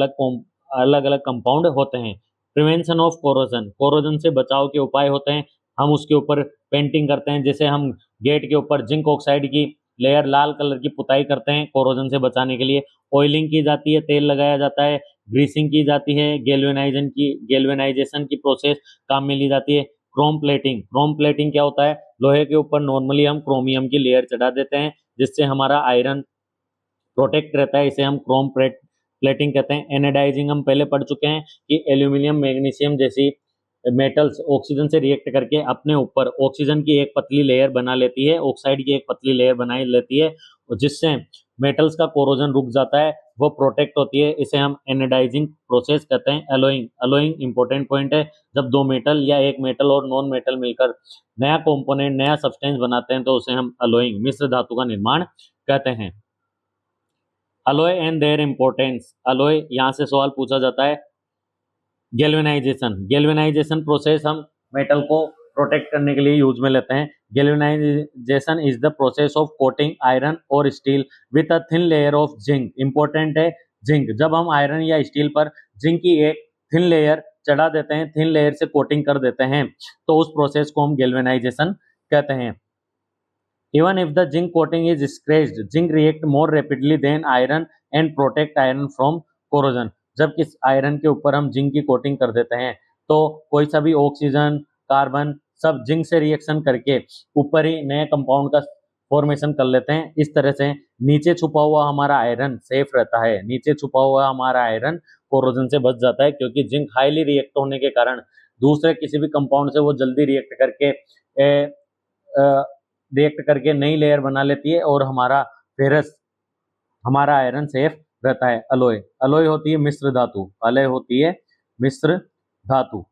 अलग कंपाउंड होते हैं। प्रिवेंशन ऑफ कोरोजन, कोरोजन से बचाव के उपाय होते हैं। हम उसके ऊपर पेंटिंग करते हैं, जैसे हम गेट के ऊपर जिंक ऑक्साइड की लेयर लाल कलर की पुताई करते हैं कोरोजन से बचाने के लिए। ऑयलिंग की जाती है, तेल लगाया जाता है, ग्रीसिंग की जाती है, गैल्वेनाइजेशन की प्रोसेस काम में ली जाती है। क्रोम प्लेटिंग क्या होता है, लोहे के ऊपर नॉर्मली हम क्रोमियम की लेयर चढ़ा देते हैं जिससे हमारा आयरन प्रोटेक्ट रहता है, इसे हम प्लेटिंग कहते हैं। एनेडाइजिंग हम पहले पढ़ चुके हैं कि एल्यूमिनियम मैग्नीशियम जैसी मेटल्स ऑक्सीजन से रिएक्ट करके अपने ऊपर ऑक्सीजन की एक पतली लेयर बना लेती है, ऑक्साइड की एक पतली लेयर बनाई लेती है, और जिससे मेटल्स का कोरोजन रुक जाता है, वो प्रोटेक्ट होती है, इसे हम एनेडाइजिंग प्रोसेस कहते हैं। एलोइंग इंपॉर्टेंट पॉइंट है, जब दो मेटल या एक मेटल और नॉन मेटल मिलकर नया कंपोनेंट नया सब्सटेंस बनाते हैं तो उसे हम एलोइंग मिश्र धातु का निर्माण कहते हैं। Alloy and their importance, alloy यहाँ से सवाल पूछा जाता है। गैल्वेनाइजेशन प्रोसेस हम मेटल को प्रोटेक्ट करने के लिए यूज में लेते हैं। Galvanization is the process of coating iron और steel with a thin layer of zinc. Important है जिंक, जब हम आयरन या स्टील पर जिंक की एक थिन लेयर चढ़ा देते हैं, थिन लेयर से कोटिंग कर देते हैं, तो उस प्रोसेस को हम गैल्वेनाइजेशन कहते हैं। Even if the zinc coating is scratched, zinc react more rapidly than iron and protect iron from corrosion. जब किस आयरन के ऊपर हम जिंक की कोटिंग कर देते हैं तो कोई सा भी ऑक्सीजन, कार्बन सब जिंक से रिएक्शन करके ऊपर ही नए कंपाउंड का फॉर्मेशन कर लेते हैं। इस तरह से नीचे छुपा हुआ हमारा आयरन सेफ रहता है, नीचे छुपा हुआ हमारा आयरन कोरोजन से बच जाता है, क्योंकि जिंक हाईली रिएक्ट होने के कारण दूसरे किसी भी कंपाउंड से वो जल्दी रिएक्ट करके नई लेयर बना लेती है और हमारा आयरन सेफ रहता है। अलॉय होती है मिश्र धातु, अलॉय होती है मिश्र धातु।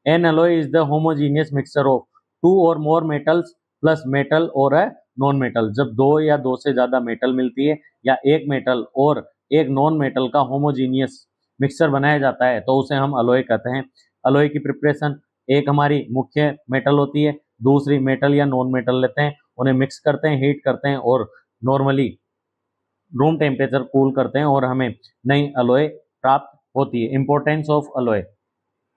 An alloy is the homogeneous mixture of two और मोर मेटल्स प्लस मेटल और अ नॉन मेटल। जब दो या दो से ज्यादा मेटल मिलती है या एक मेटल और एक नॉन मेटल का होमोजीनियस मिक्सचर बनाया जाता है तो उसे हम अलॉय कहते हैं। अलॉय की प्रिपरेशन, एक हमारी मुख्य मेटल होती है, दूसरी मेटल या नॉन मेटल लेते हैं, उन्हें मिक्स करते हैं, हीट करते हैं और नॉर्मली रूम टेम्परेचर कूल करते हैं और हमें नई अलॉय प्राप्त होती है। इंपॉर्टेंस ऑफ अलॉय,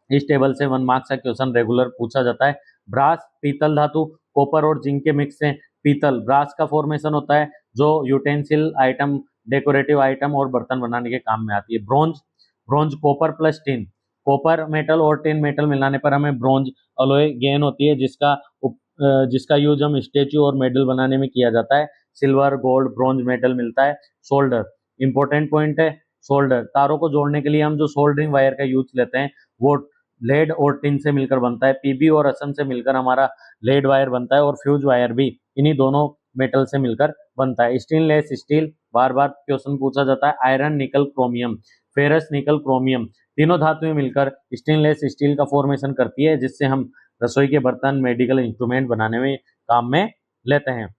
इस टेबल से 1 मार्क्स का क्वेश्चन रेगुलर पूछा जाता है। ब्रास, पीतल धातु, कॉपर और जिंक के मिक्स से पीतल, ब्रास का फॉर्मेशन होता है जो यूटेंसिल आइटम, डेकोरेटिव आइटम और बर्तन बनाने के काम में आती है। Bronze copper plus tin, copper metal और टिन मेटल मिलाने पर हमें ब्रॉन्ज अलॉय गेन होती है, जिसका यूज हम स्टेच्यू और मेडल बनाने में किया जाता है। सिल्वर, गोल्ड, ब्रॉन्ज मेटल मिलता है। सोल्डर, इंपॉर्टेंट पॉइंट है सोल्डर, तारों को जोड़ने के लिए हम जो सोल्डरिंग वायर का यूज लेते हैं वो लेड और टिन से मिलकर बनता है। पीबी और असम से मिलकर हमारा लेड वायर बनता है और फ्यूज वायर भी इन्हीं दोनों मेटल से मिलकर बनता है। स्टेनलेस स्टील, बार बार क्वेश्चन पूछा जाता है। आयरन, निकल, क्रोमियम, फेरस, निकल, क्रोमियम, तीनों धातुएं मिलकर स्टेनलेस स्टील का फॉर्मेशन करती है, जिससे हम रसोई के बर्तन, मेडिकल इंस्ट्रूमेंट बनाने में काम में लेते हैं।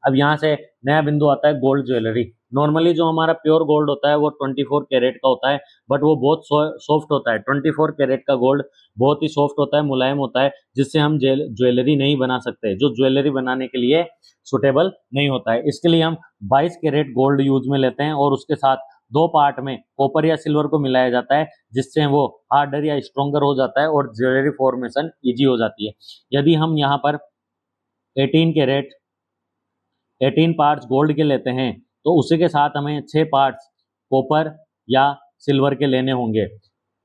अब यहाँ से नया बिंदु आता है गोल्ड ज्वेलरी। नॉर्मली जो हमारा प्योर गोल्ड होता है वो 24 कैरेट का होता है, बट वो बहुत सॉफ्ट होता है। 24 कैरेट का गोल्ड बहुत ही सॉफ्ट होता है, मुलायम होता है, जिससे हम ज्वेलरी नहीं बना सकते, जो ज्वेलरी बनाने के लिए सुटेबल नहीं होता है। इसके लिए हम 22 कैरेट गोल्ड यूज में लेते हैं और उसके साथ 2 पार्ट में कॉपर या सिल्वर को मिलाया जाता है, जिससे वो हार्डर या स्ट्रॉन्गर हो जाता है और ज्वेलरी फॉर्मेशन ईजी हो जाती है। यदि हम यहाँ पर 18 पार्ट्स गोल्ड के लेते हैं तो उसी के साथ हमें 6 पार्ट्स कॉपर या सिल्वर के लेने होंगे।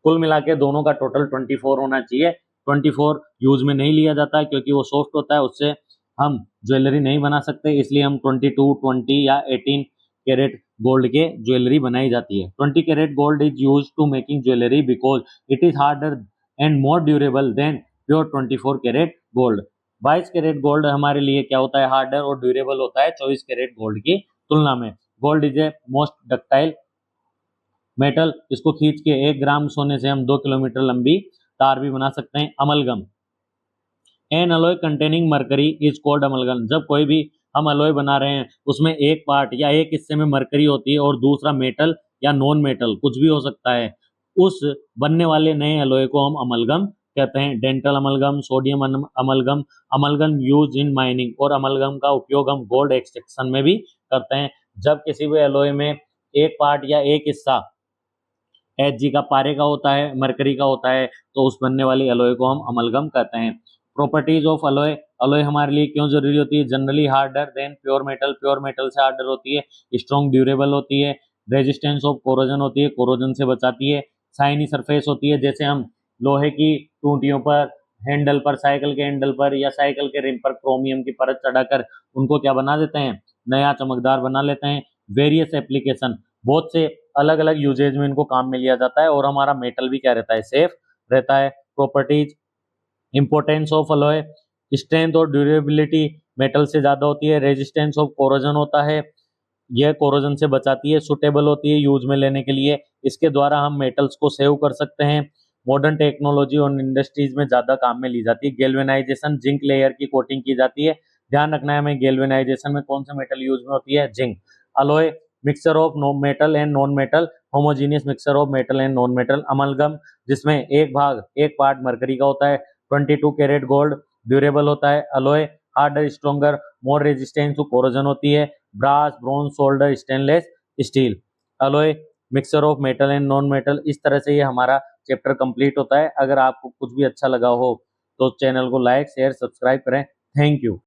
कुल मिला के दोनों का टोटल 24 होना चाहिए। 24 यूज में नहीं लिया जाता है क्योंकि वो सॉफ्ट होता है, उससे हम ज्वेलरी नहीं बना सकते, इसलिए हम 22, 20 या 18 कैरेट गोल्ड के ज्वेलरी बनाई जाती है। 20 carat gold is use to making jewellery because it is harder and more durable than pure 24 carat gold. 22 carat gold हमारे लिए क्या होता है, हार्डर और ड्यूरेबल होता है 24 कैरेट गोल्ड की तुलना में। Gold is a most ductile metal, इसको खींच के 1 ग्राम सोने से हम 2 किलोमीटर लंबी तार भी बना सकते हैं। Amalgam, N alloy containing mercury is called amalgam. जब कोई भी हम अलॉय बना रहे हैं उसमें एक पार्ट या एक हिस्से में मरकरी होती है और दूसरा मेटल या नॉन मेटल कुछ भी हो सकता है, उस बनने वाले नए अलॉय को हम अमलगम कहते हैं। Dental amalgam, sodium amalgam, amalgam use in mining, और अमलगम का उपयोग हम गोल्ड एक्सट्रैक्शन में भी करते हैं। जब किसी भी अलॉय में एक पार्ट या एक हिस्सा Hg का, पारे का होता है, मरकरी का होता है, तो उस बनने वाली अलॉय को हम अमलगम कहते हैं। प्रॉपर्टीज ऑफ अलॉय, अलॉय हमारे लिए क्यों जरूरी होती है? Generally harder than pure metal, pure metal से हार्डर होती है, स्ट्रॉन्ग ड्यूरेबल होती है, रेजिस्टेंस ऑफ कोरोजन होती है, कोरोजन से बचाती है। शाइनी सरफेस होती है, जैसे हम लोहे की टूटियों पर, हैंडल पर, साइकिल के हैंडल पर या साइकिल के रिम पर क्रोमियम की परत चढ़ाकर उनको क्या बना देते हैं, नया चमकदार बना लेते हैं। वेरियस एप्लीकेशन, बहुत से अलग अलग यूजेज में इनको काम में लिया जाता है। और हमारा मेटल भी क्या रहता है, सेफ रहता है। Properties, importance of alloy, strength और ड्यूरेबिलिटी मेटल से ज्यादा होती है। रेजिस्टेंस ऑफ कोरोजन होता है, यह कोरोजन से बचाती है। सुटेबल होती है यूज में लेने के लिए, इसके द्वारा हम मेटल्स को सेव कर सकते हैं। मॉडर्न टेक्नोलॉजी और इंडस्ट्रीज में ज्यादा काम में ली जाती है। गैल्वेनाइजेशन, जिंक लेयर की कोटिंग की जाती है। ध्यान रखना है हमें, गैल्वेनाइजेशन में कौन सा मेटल यूज में होती है, zinc. Alloy, mixture of no metal and non metal. Homogeneous mixture of metal and non metal. Amalgam, जिसमें एक पार्ट मरकरी का होता है। 22 कैरेट गोल्ड, ड्यूरेबल होता है। Alloy, harder, stronger, more resistance to corrosion होती है। Brass, bronze, solder, stainless steel. Alloy, mixture of metal and non metal. इस तरह से ये हमारा चैप्टर कंप्लीट होता है। अगर आपको कुछ भी अच्छा लगा हो तो चैनल को लाइक, शेयर, सब्सक्राइब करें। Thank you.